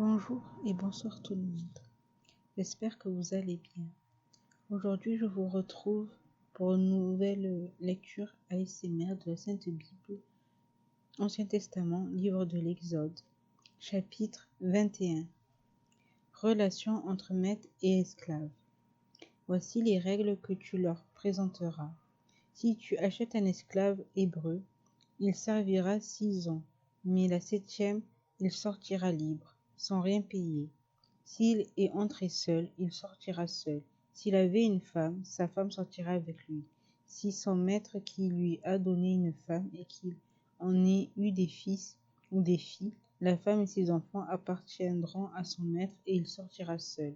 Bonjour et bonsoir tout le monde. J'espère que vous allez bien. Aujourd'hui, je vous retrouve pour une nouvelle lecture ASMR de la Sainte Bible, Ancien Testament, livre de l'Exode, chapitre 21. Relations entre maître et esclave. Voici les règles que tu leur présenteras. Si tu achètes un esclave hébreu, il servira 6 ans, mais la 7e, il sortira libre, sans rien payer. S'il est entré seul, il sortira seul. S'il avait une femme, sa femme sortira avec lui. Si son maître qui lui a donné une femme et qu'il en ait eu des fils ou des filles, la femme et ses enfants appartiendront à son maître et il sortira seul.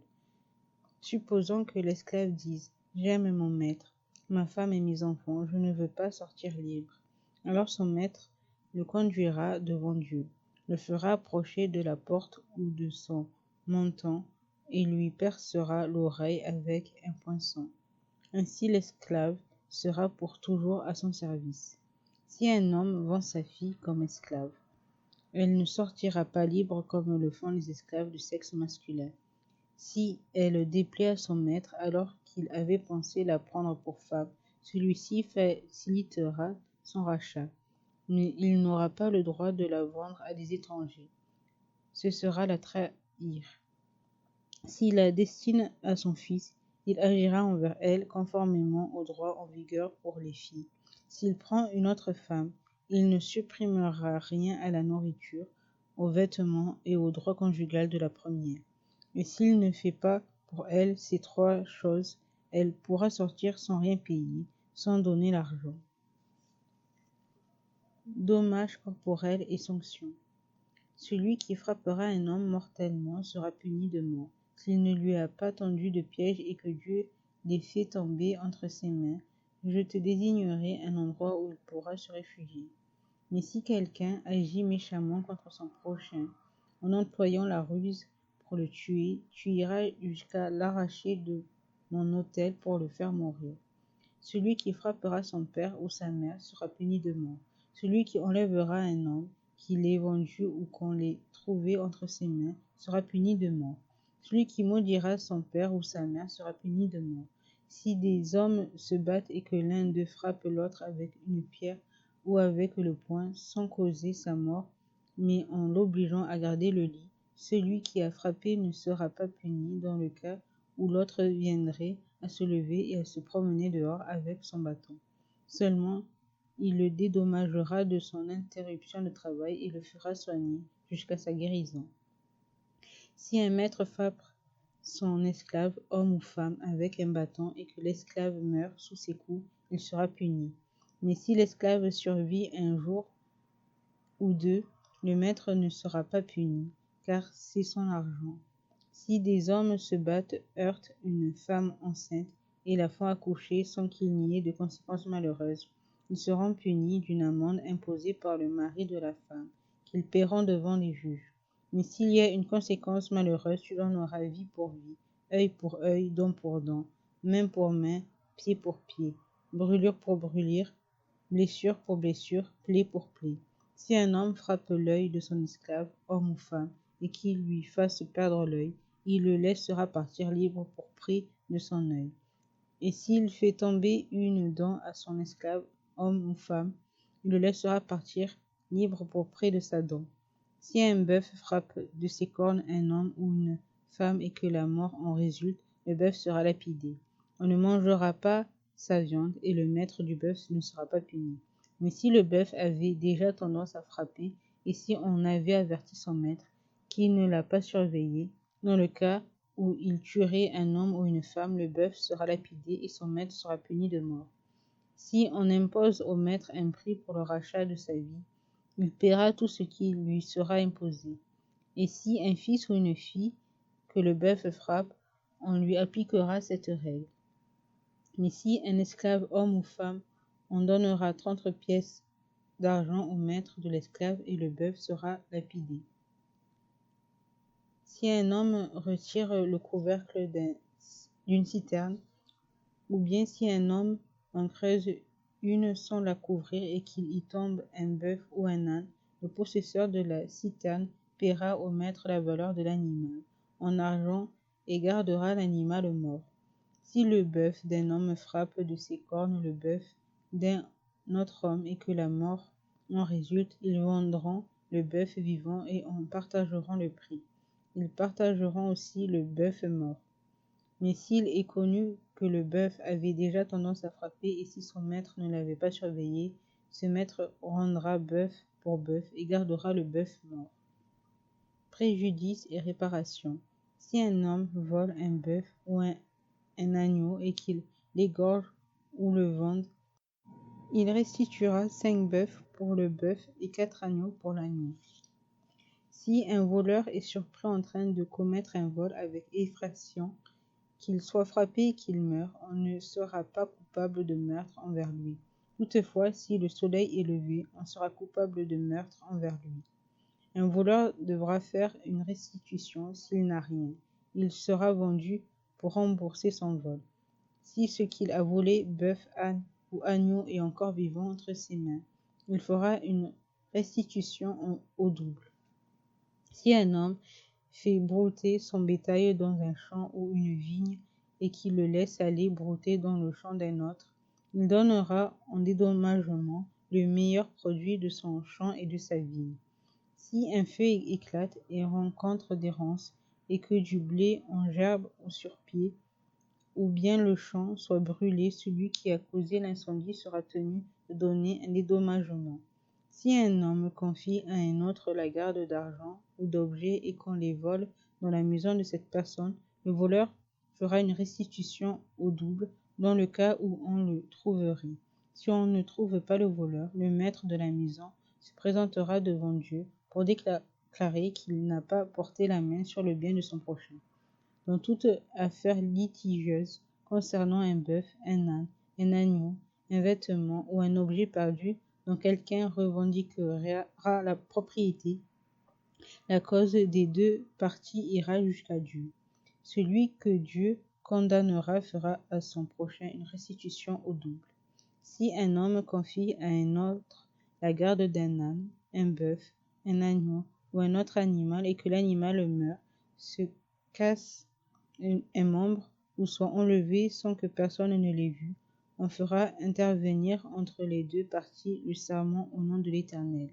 Supposons que l'esclave dise « J'aime mon maître, ma femme et mes enfants, je ne veux pas sortir libre. » Alors son maître le conduira devant Dieu, le fera approcher de la porte ou de son menton et lui percera l'oreille avec un poinçon. Ainsi l'esclave sera pour toujours à son service. Si un homme vend sa fille comme esclave, elle ne sortira pas libre comme le font les esclaves du sexe masculin. Si elle déplaît à son maître alors qu'il avait pensé la prendre pour femme, celui-ci facilitera son rachat, mais il n'aura pas le droit de la vendre à des étrangers. Ce sera la trahir. S'il la destine à son fils, il agira envers elle conformément au droit en vigueur pour les filles. S'il prend une autre femme, il ne supprimera rien à la nourriture, aux vêtements et au droit conjugal de la première. Et s'il ne fait pas pour elle ces 3 choses, elle pourra sortir sans rien payer, sans donner l'argent. Dommages corporels et sanctions. Celui qui frappera un homme mortellement sera puni de mort. S'il ne lui a pas tendu de piège et que Dieu les fait tomber entre ses mains, je te désignerai un endroit où il pourra se réfugier. Mais si quelqu'un agit méchamment contre son prochain, en employant la ruse pour le tuer, tu iras jusqu'à l'arracher de mon autel pour le faire mourir. Celui qui frappera son père ou sa mère sera puni de mort. Celui qui enlèvera un homme, qui l'ait vendu ou qu'on l'ait trouvé entre ses mains, sera puni de mort. Celui qui maudira son père ou sa mère sera puni de mort. Si des hommes se battent et que l'un d'eux frappe l'autre avec une pierre ou avec le poing, sans causer sa mort, mais en l'obligeant à garder le lit, celui qui a frappé ne sera pas puni dans le cas où l'autre viendrait à se lever et à se promener dehors avec son bâton. Seulement, il le dédommagera de son interruption de travail et le fera soigner jusqu'à sa guérison. Si un maître frappe son esclave, homme ou femme, avec un bâton et que l'esclave meurt sous ses coups, il sera puni. Mais si l'esclave survit un jour ou 2, le maître ne sera pas puni, car c'est son argent. Si des hommes se battent, heurtent une femme enceinte et la font accoucher sans qu'il n'y ait de conséquences malheureuses, ils seront punis d'une amende imposée par le mari de la femme, qu'ils paieront devant les juges. Mais s'il y a une conséquence malheureuse, tu donneras vie pour vie, œil pour œil, dent pour dent, main pour main, pied pour pied, brûlure pour brûlure, blessure pour blessure, plaie pour plaie. Si un homme frappe l'œil de son esclave, homme ou femme, et qu'il lui fasse perdre l'œil, il le laissera partir libre pour prix de son œil. Et s'il fait tomber une dent à son esclave, homme ou femme, il le laissera partir libre pour prix de sa dent. Si un bœuf frappe de ses cornes un homme ou une femme et que la mort en résulte, le bœuf sera lapidé. On ne mangera pas sa viande et le maître du bœuf ne sera pas puni. Mais si le bœuf avait déjà tendance à frapper et si on avait averti son maître, qui ne l'a pas surveillé, dans le cas où il tuerait un homme ou une femme, le bœuf sera lapidé et son maître sera puni de mort. Si on impose au maître un prix pour le rachat de sa vie, il paiera tout ce qui lui sera imposé. Et si un fils ou une fille que le bœuf frappe, on lui appliquera cette règle. Mais si un esclave homme ou femme, on donnera 30 pièces d'argent au maître de l'esclave et le bœuf sera lapidé. Si un homme retire le couvercle d'une citerne, ou bien si un homme en creuse une sans la couvrir et qu'il y tombe un bœuf ou un âne, le possesseur de la citerne paiera au maître la valeur de l'animal en argent et gardera l'animal mort. Si le bœuf d'un homme frappe de ses cornes le bœuf d'un autre homme et que la mort en résulte, ils vendront le bœuf vivant et en partageront le prix. Ils partageront aussi le bœuf mort. Mais s'il est connu que le bœuf avait déjà tendance à frapper et si son maître ne l'avait pas surveillé, ce maître rendra bœuf pour bœuf et gardera le bœuf mort. Préjudice et réparation. Si un homme vole un bœuf ou un agneau et qu'il l'égorge ou le vende, il restituera 5 bœufs pour le bœuf et 4 agneaux pour l'agneau. Si un voleur est surpris en train de commettre un vol avec effraction, qu'il soit frappé et qu'il meure, on ne sera pas coupable de meurtre envers lui. Toutefois, si le soleil est levé, on sera coupable de meurtre envers lui. Un voleur devra faire une restitution s'il n'a rien. Il sera vendu pour rembourser son vol. Si ce qu'il a volé, bœuf, âne ou agneau, est encore vivant entre ses mains, il fera une restitution au double. Si un homme fait brouter son bétail dans un champ ou une vigne et qu'il le laisse aller brouter dans le champ d'un autre, il donnera en dédommagement le meilleur produit de son champ et de sa vigne. Si un feu éclate et rencontre des ronces, et que du blé en gerbe ou sur pied, ou bien le champ soit brûlé, celui qui a causé l'incendie sera tenu de donner un dédommagement. Si un homme confie à un autre la garde d'argent ou d'objets et qu'on les vole dans la maison de cette personne, le voleur fera une restitution au double dans le cas où on le trouverait. Si on ne trouve pas le voleur, le maître de la maison se présentera devant Dieu pour déclarer qu'il n'a pas porté la main sur le bien de son prochain. Dans toute affaire litigieuse concernant un bœuf, un âne, un agneau, un vêtement ou un objet perdu dont quelqu'un revendiquera la propriété, la cause des deux parties ira jusqu'à Dieu. Celui que Dieu condamnera fera à son prochain une restitution au double. Si un homme confie à un autre la garde d'un âne, un bœuf, un agneau ou un autre animal et que l'animal meurt, se casse un membre ou soit enlevé sans que personne ne l'ait vu, on fera intervenir entre les deux parties le serment au nom de l'Éternel.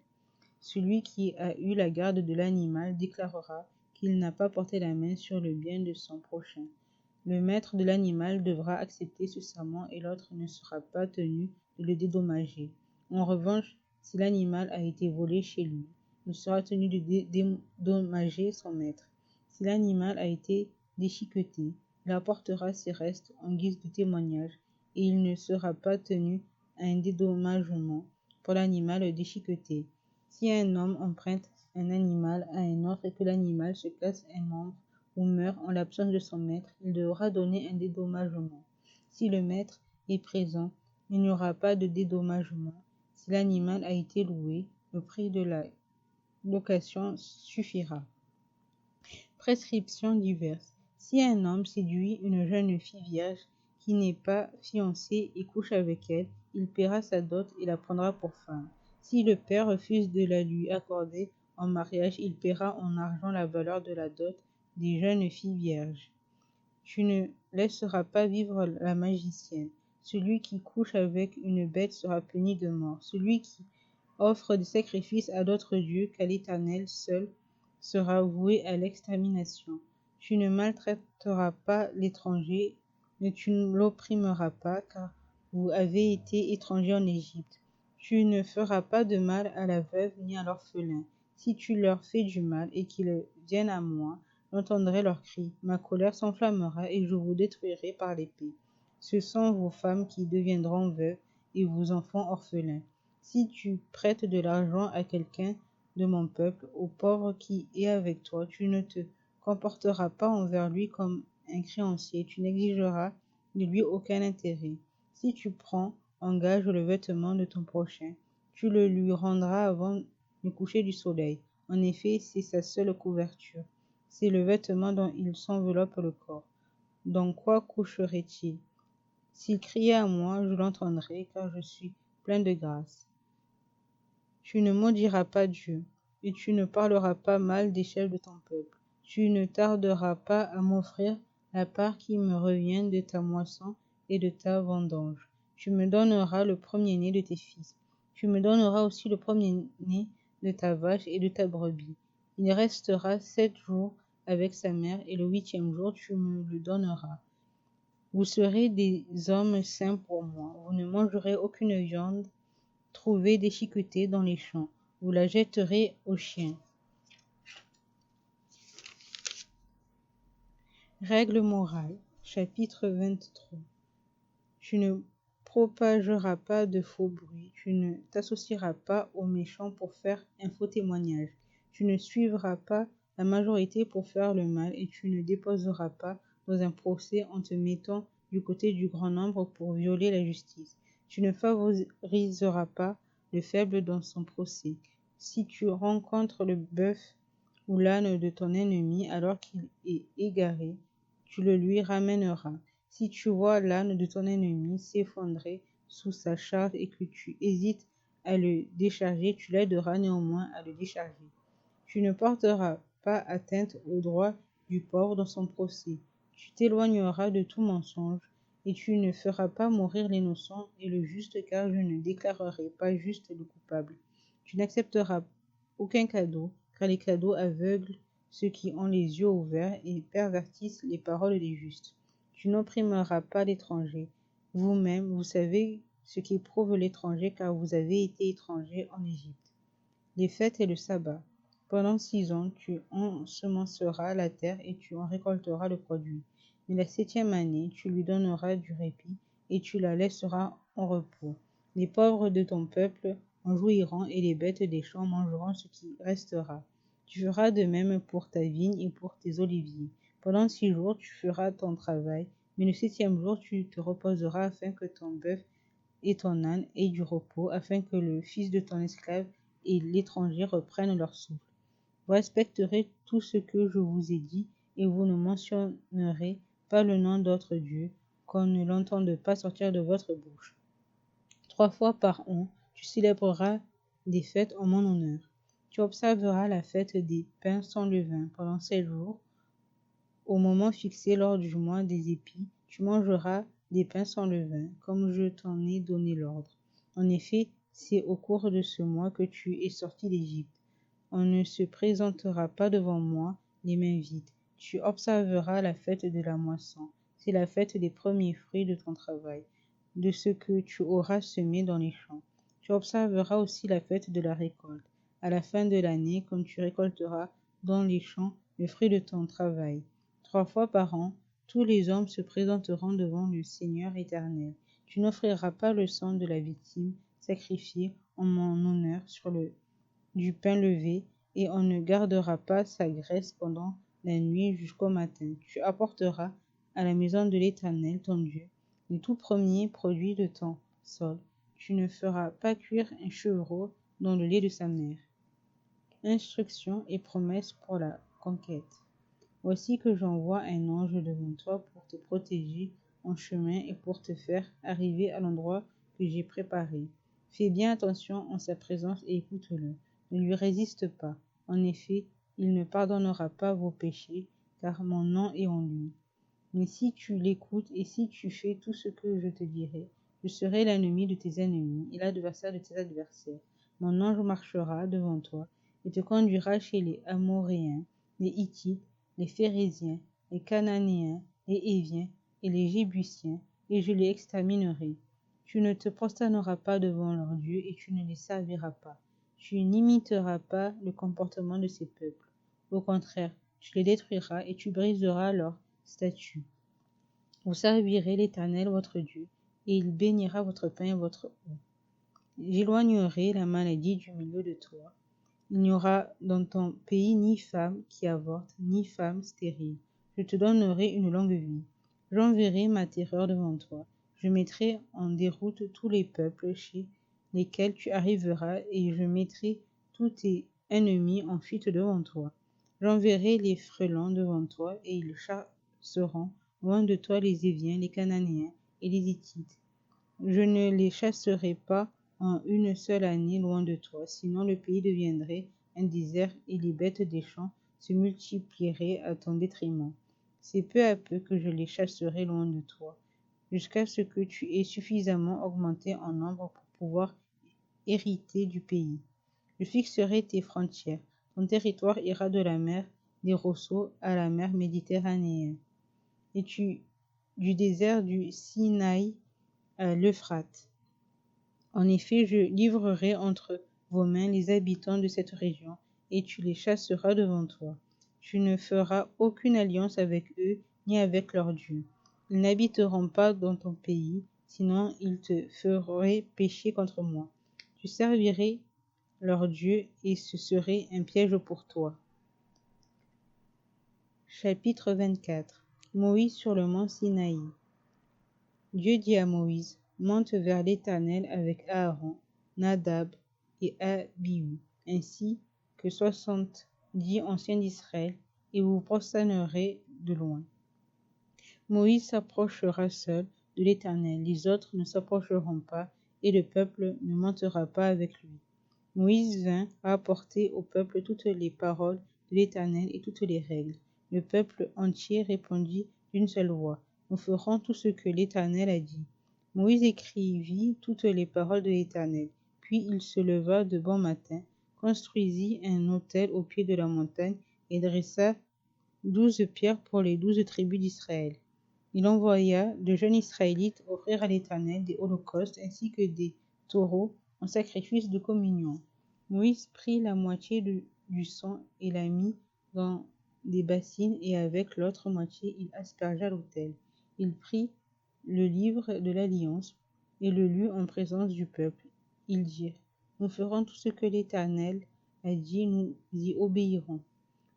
Celui qui a eu la garde de l'animal déclarera qu'il n'a pas porté la main sur le bien de son prochain. Le maître de l'animal devra accepter ce serment et l'autre ne sera pas tenu de le dédommager. En revanche, si l'animal a été volé chez lui, il sera tenu de dédommager son maître. Si l'animal a été déchiqueté, il apportera ses restes en guise de témoignage et il ne sera pas tenu à un dédommagement pour l'animal déchiqueté. Si un homme emprunte un animal à un autre et que l'animal se casse un membre ou meurt en l'absence de son maître, il devra donner un dédommagement. Si le maître est présent, il n'y aura pas de dédommagement. Si l'animal a été loué, le prix de la location suffira. Prescriptions diverses. Si un homme séduit une jeune fille vierge qui n'est pas fiancée et couche avec elle, il paiera sa dot et la prendra pour femme. Si le père refuse de la lui accorder en mariage, il paiera en argent la valeur de la dot des jeunes filles vierges. Tu ne laisseras pas vivre la magicienne. Celui qui couche avec une bête sera puni de mort. Celui qui offre des sacrifices à d'autres dieux qu'à l'Éternel seul sera voué à l'extermination. Tu ne maltraiteras pas l'étranger, mais tu ne l'opprimeras pas, car vous avez été étrangers en Égypte. Tu ne feras pas de mal à la veuve ni à l'orphelin. Si tu leur fais du mal et qu'ils viennent à moi, j'entendrai leurs cris. Ma colère s'enflammera et je vous détruirai par l'épée. Ce sont vos femmes qui deviendront veuves et vos enfants orphelins. Si tu prêtes de l'argent à quelqu'un de mon peuple, au pauvre qui est avec toi, tu ne te comporteras pas envers lui comme un créancier, tu n'exigeras de lui aucun intérêt. Si tu prends en gage le vêtement de ton prochain, tu le lui rendras avant le coucher du soleil. En effet, c'est sa seule couverture. C'est le vêtement dont il s'enveloppe le corps. Dans quoi coucherait-il? S'il criait à moi, je l'entendrai, car je suis plein de grâce. Tu ne maudiras pas Dieu. et tu ne parleras pas mal des chefs de ton peuple. Tu ne tarderas pas à m'offrir la part qui me revient de ta moisson et de ta vendange. Tu me donneras le premier-né de tes fils. Tu me donneras aussi le premier-né de ta vache et de ta brebis. Il restera 7 jours avec sa mère, et le 8e jour tu me le donneras. Vous serez des hommes saints pour moi. Vous ne mangerez aucune viande trouvée déchiquetée dans les champs. Vous la jetterez aux chiens. Règle morale, chapitre 23. Tu ne propageras pas de faux bruits, tu ne t'associeras pas aux méchants pour faire un faux témoignage, tu ne suivras pas la majorité pour faire le mal, et tu ne déposeras pas dans un procès en te mettant du côté du grand nombre pour violer la justice. Tu ne favoriseras pas le faible dans son procès. Si tu rencontres le bœuf ou l'âne de ton ennemi alors qu'il est égaré, tu le lui ramèneras. Si tu vois l'âne de ton ennemi s'effondrer sous sa charge et que tu hésites à le décharger, tu l'aideras néanmoins à le décharger. Tu ne porteras pas atteinte au droit du pauvre dans son procès. Tu t'éloigneras de tout mensonge, et tu ne feras pas mourir l'innocent et le juste, car je ne déclarerai pas juste le coupable. Tu n'accepteras aucun cadeau, car les cadeaux aveuglent ceux qui ont les yeux ouverts et pervertissent les paroles des justes. Tu n'opprimeras pas l'étranger. Vous-même, vous savez ce qu'éprouve l'étranger, car vous avez été étranger en Égypte. Les fêtes et le sabbat. Pendant 6 ans, tu ensemenceras la terre et tu en récolteras le produit. Mais la 7e année, tu lui donneras du répit et tu la laisseras en repos. Les pauvres de ton peuple en jouiront et les bêtes des champs mangeront ce qui restera. Tu feras de même pour ta vigne et pour tes oliviers. Pendant 6 jours, tu feras ton travail, mais le 7e jour, tu te reposeras afin que ton bœuf et ton âne aient du repos, afin que le fils de ton esclave et l'étranger reprennent leur souffle. Vous respecterez tout ce que je vous ai dit, et vous ne mentionnerez pas le nom d'autres dieux, qu'on ne l'entende pas sortir de votre bouche. 3 fois par an, tu célébreras des fêtes en mon honneur. Tu observeras la fête des pains sans levain pendant 7 jours. Au moment fixé lors du mois des épis, tu mangeras des pains sans levain, comme je t'en ai donné l'ordre. En effet, c'est au cours de ce mois que tu es sorti d'Égypte. On ne se présentera pas devant moi les mains vides. Tu observeras la fête de la moisson. C'est la fête des premiers fruits de ton travail, de ce que tu auras semé dans les champs. Tu observeras aussi la fête de la récolte, à la fin de l'année, quand tu récolteras dans les champs le fruit de ton travail. 3 fois par an, tous les hommes se présenteront devant le Seigneur éternel. Tu n'offriras pas le sang de la victime sacrifiée en mon honneur sur du pain levé, et on ne gardera pas sa graisse pendant la nuit jusqu'au matin. Tu apporteras à la maison de l'Éternel ton Dieu les tout premiers produits de ton sol. Tu ne feras pas cuire un chevreau dans le lait de sa mère. Instructions et promesses pour la conquête. Voici que j'envoie un ange devant toi pour te protéger en chemin et pour te faire arriver à l'endroit que j'ai préparé. Fais bien attention en sa présence et écoute-le. Ne lui résiste pas. En effet, il ne pardonnera pas vos péchés, car mon nom est en lui. Mais si tu l'écoutes et si tu fais tout ce que je te dirai, je serai l'ennemi de tes ennemis et l'adversaire de tes adversaires. Mon ange marchera devant toi et te conduira chez les Amoréens, les Hittites, les Phéréziens, les Cananéens, les Héviens et les Jébusiens, et je les exterminerai. Tu ne te prosterneras pas devant leurs dieux et tu ne les serviras pas. Tu n'imiteras pas le comportement de ces peuples. Au contraire, tu les détruiras et tu briseras leurs statuts. Vous servirez l'Éternel votre Dieu, et il bénira votre pain et votre eau. J'éloignerai la maladie du milieu de toi. Il n'y aura dans ton pays ni femme qui avorte, ni femme stérile. Je te donnerai une longue vie. J'enverrai ma terreur devant toi. Je mettrai en déroute tous les peuples chez lesquels tu arriveras, et je mettrai tous tes ennemis en fuite devant toi. J'enverrai les frelons devant toi, et ils chasseront loin de toi les Héviens, les Cananéens et les Hittites. Je ne les chasserai pas en une seule année loin de toi, sinon le pays deviendrait un désert et les bêtes des champs se multiplieraient à ton détriment. C'est peu à peu que je les chasserai loin de toi, jusqu'à ce que tu aies suffisamment augmenté en nombre pour pouvoir hériter du pays. Je fixerai tes frontières. Ton territoire ira de la mer des Roseaux à la mer Méditerranéenne, et du désert du Sinaï à l'Euphrate. En effet, je livrerai entre vos mains les habitants de cette région, et tu les chasseras devant toi. Tu ne feras aucune alliance avec eux ni avec leurs dieux. Ils n'habiteront pas dans ton pays, sinon ils te feraient pécher contre moi. Tu servirais leurs dieux et ce serait un piège pour toi. Chapitre 24. Moïse sur le mont Sinaï. Dieu dit à Moïse, monte vers l'Éternel avec Aaron, Nadab et Abihu, ainsi que 70 anciens d'Israël, et vous prosternerez de loin. Moïse s'approchera seul de l'Éternel, les autres ne s'approcheront pas, et le peuple ne montera pas avec lui. Moïse vint apporter au peuple toutes les paroles de l'Éternel et toutes les règles. Le peuple entier répondit d'une seule voix, nous ferons tout ce que l'Éternel a dit. Moïse écrivit toutes les paroles de l'Éternel. Puis il se leva de bon matin, construisit un autel au pied de la montagne et dressa 12 pierres pour les 12 tribus d'Israël. Il envoya de jeunes Israélites offrir à l'Éternel des holocaustes ainsi que des taureaux en sacrifice de communion. Moïse prit la moitié du sang et la mit dans des bassines et avec l'autre moitié il aspergea l'autel. Il prit le livre de l'Alliance et le lut en présence du peuple. Ils dirent, nous ferons tout ce que l'Éternel a dit, nous y obéirons.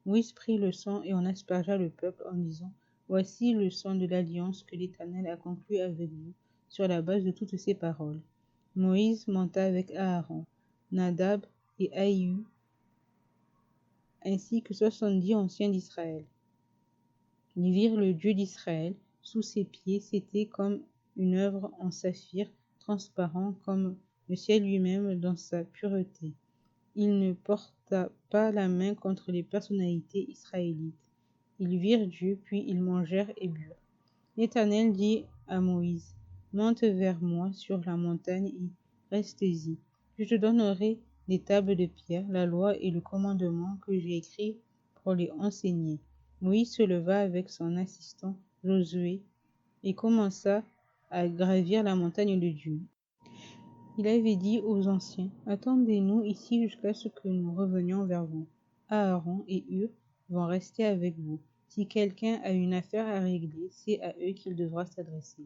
Moïse prit le sang et en aspergea le peuple en disant, voici le sang de l'Alliance que l'Éternel a conclu avec vous sur la base de toutes ces paroles. Moïse monta avec Aaron, Nadab et Abihu, ainsi que 70 anciens d'Israël. Ils virent le Dieu d'Israël sous ses pieds, c'était comme une œuvre en saphir, transparent comme le ciel lui-même dans sa pureté. Il ne porta pas la main contre les personnalités israélites. Ils virent Dieu, puis ils mangèrent et burent. L'Éternel dit à Moïse, monte vers moi sur la montagne et reste-y. Je te donnerai les tables de pierre, la loi et le commandement que j'ai écrits pour les enseigner. Moïse se leva avec son assistant Josué et commença à gravir la montagne de Dieu. Il avait dit aux anciens, attendez-nous ici jusqu'à ce que nous revenions vers vous. Aaron et Hur vont rester avec vous. Si quelqu'un a une affaire à régler, c'est à eux qu'il devra s'adresser.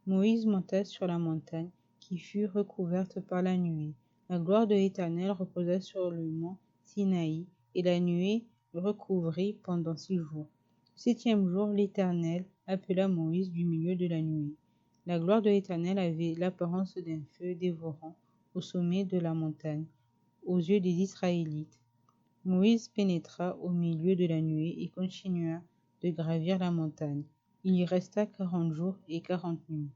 Moïse monta sur la montagne, qui fut recouverte par la nuée. La gloire de l'Éternel reposa sur le mont Sinaï, et la nuée le recouvrit pendant 6 jours. Le 7e jour, l'Éternel appela Moïse du milieu de la nuée. La gloire de l'Éternel avait l'apparence d'un feu dévorant au sommet de la montagne, aux yeux des Israélites. Moïse pénétra au milieu de la nuée et continua de gravir la montagne. Il y resta 40 jours et 40 nuits.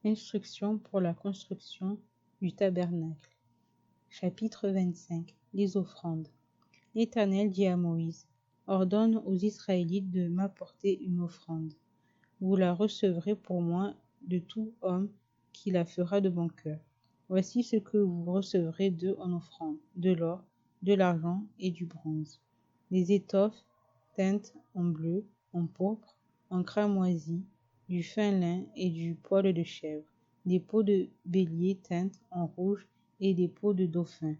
Instruction pour la construction du tabernacle. Chapitre 25. Les offrandes. L'Éternel dit à Moïse, ordonne aux Israélites de m'apporter une offrande. Vous la recevrez pour moi de tout homme qui la fera de bon cœur. Voici ce que vous recevrez d'eux en offrande, de l'or, de l'argent et du bronze, des étoffes teintes en bleu, en pourpre, en cramoisi, du fin lin et du poil de chèvre, des peaux de bélier teintes en rouge et des peaux de dauphin,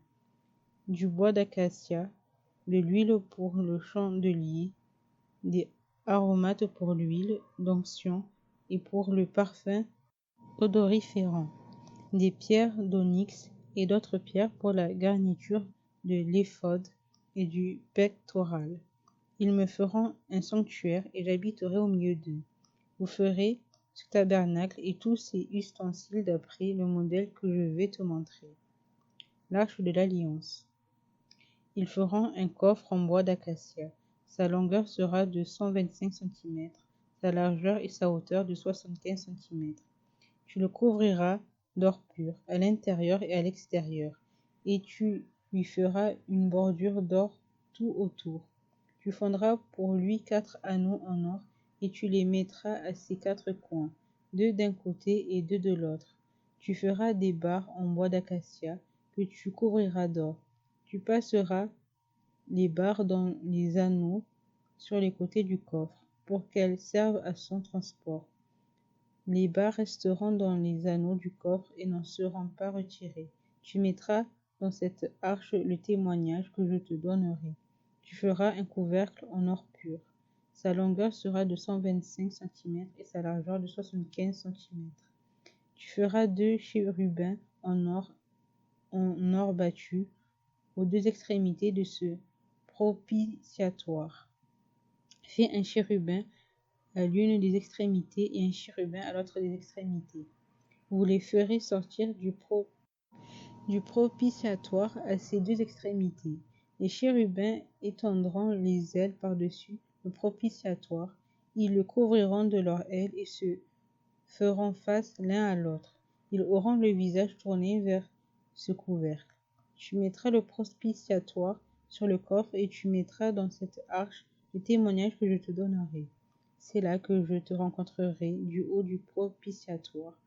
du bois d'acacia, de l'huile pour le chandelier, des aromates pour l'huile d'onction et pour le parfum odoriférant, des pierres d'onyx et d'autres pierres pour la garniture de l'éphod et du pectoral. Ils me feront un sanctuaire et j'habiterai au milieu d'eux. Vous ferez ce tabernacle et tous ses ustensiles d'après le modèle que je vais te montrer. L'arche de l'alliance. Ils feront un coffre en bois d'acacia. Sa longueur sera de 125 cm, sa largeur et sa hauteur de 75 cm. Tu le couvriras d'or pur, à l'intérieur et à l'extérieur. et tu lui feras une bordure d'or tout autour. Tu fendras pour lui 4 anneaux en or et tu les mettras à ses 4 coins, 2 d'un côté et 2 de l'autre. Tu feras des barres en bois d'acacia que tu couvriras d'or. Tu passeras les barres dans les anneaux sur les côtés du coffre, pour qu'elles servent à son transport. Les barres resteront dans les anneaux du coffre et n'en seront pas retirées. Tu mettras dans cette arche le témoignage que je te donnerai. Tu feras un couvercle en or pur. Sa longueur sera de 125 cm et sa largeur de 75 cm. Tu feras 2 chérubins en or battu aux 2 extrémités de ce propitiatoire. Fais un chérubin à l'une des extrémités et un chérubin à l'autre des extrémités. Vous les ferez sortir du propitiatoire à ses 2 extrémités. Les chérubins étendront les ailes par-dessus le propitiatoire. Ils le couvriront de leurs ailes et se feront face l'un à l'autre. Ils auront le visage tourné vers ce couvercle. Tu mettras le propitiatoire sur le coffre et tu mettras dans cette arche le témoignage que je te donnerai. C'est là que je te rencontrerai du haut du propitiatoire,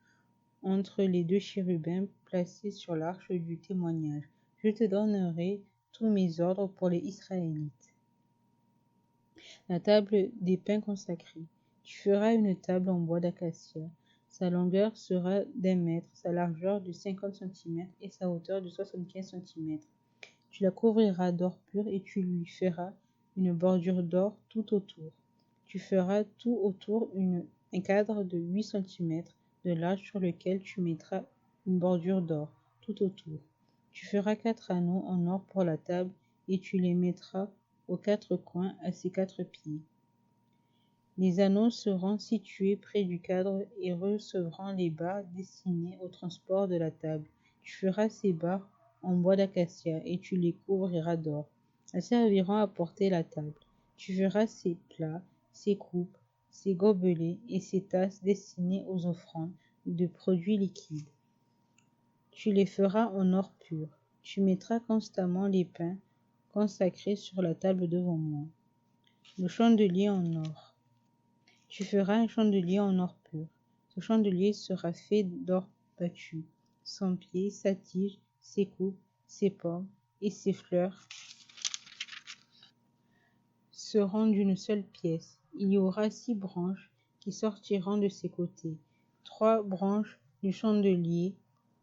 entre les 2 chérubins placés sur l'arche du témoignage. Je te donnerai tous mes ordres pour les Israélites. La table des pains consacrés. Tu feras une table en bois d'acacia. Sa longueur sera d'1 mètre, sa largeur de 50 cm et sa hauteur de 75 cm. Tu la couvriras d'or pur et tu lui feras une bordure d'or tout autour. Tu feras tout autour un cadre de 8 cm de large sur lequel tu mettras une bordure d'or tout autour. Tu feras 4 anneaux en or pour la table et tu les mettras aux 4 coins à ses 4 pieds. Les anneaux seront situés près du cadre et recevront les barres destinées au transport de la table. Tu feras ces barres en bois d'acacia et tu les couvriras d'or. Elles serviront à porter la table. Tu feras ses plats, ses coupes, ses gobelets et ses tasses destinées aux offrandes de produits liquides. Tu les feras en or pur. Tu mettras constamment les pains consacrés sur la table devant moi. Le chandelier en or. Tu feras un chandelier en or pur. Ce chandelier sera fait d'or battu. Son pied, sa tige, ses coupes, ses pommes et ses fleurs seront d'une seule pièce. Il y aura 6 branches qui sortiront de ses côtés, 3 branches du chandelier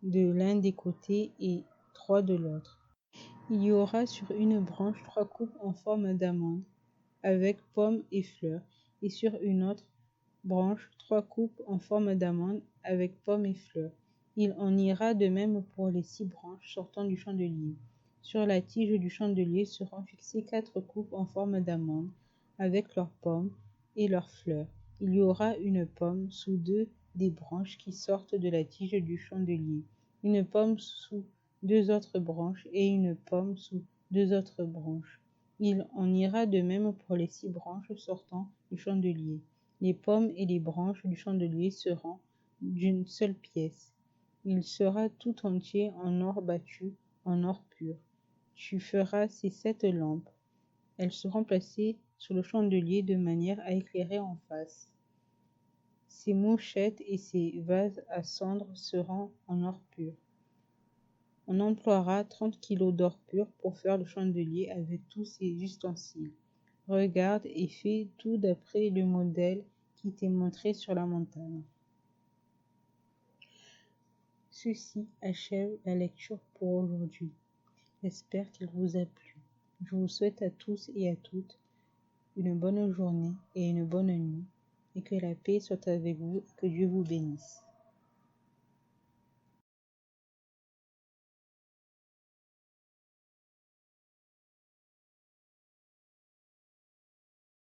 de l'un des côtés et 3 de l'autre. Il y aura sur une branche 3 coupes en forme d'amande, avec pommes et fleurs, et sur une autre branche 3 coupes en forme d'amande, avec pommes et fleurs. Il en ira de même pour les 6 branches sortant du chandelier. Sur la tige du chandelier seront fixées 4 coupes en forme d'amande, avec leurs pommes et leurs fleurs. Il y aura une pomme sous 2 des branches qui sortent de la tige du chandelier, une pomme sous 2 autres branches et une pomme sous 2 autres branches. Il en ira de même pour les 6 branches sortant du chandelier. Les pommes et les branches du chandelier seront d'une seule pièce. Il sera tout entier en or battu, en or pur. Tu feras ces 7 lampes. Elles seront placées sur le chandelier de manière à éclairer en face. Ses mouchettes et ses vases à cendre seront en or pur. On emploiera 30 kilos d'or pur pour faire le chandelier avec tous ses ustensiles. Regarde et fais tout d'après le modèle qui t'est montré sur la montagne. Ceci achève la lecture pour aujourd'hui. J'espère qu'elle vous a plu. Je vous souhaite à tous et à toutes une bonne journée et une bonne nuit, et que la paix soit avec vous et que Dieu vous bénisse.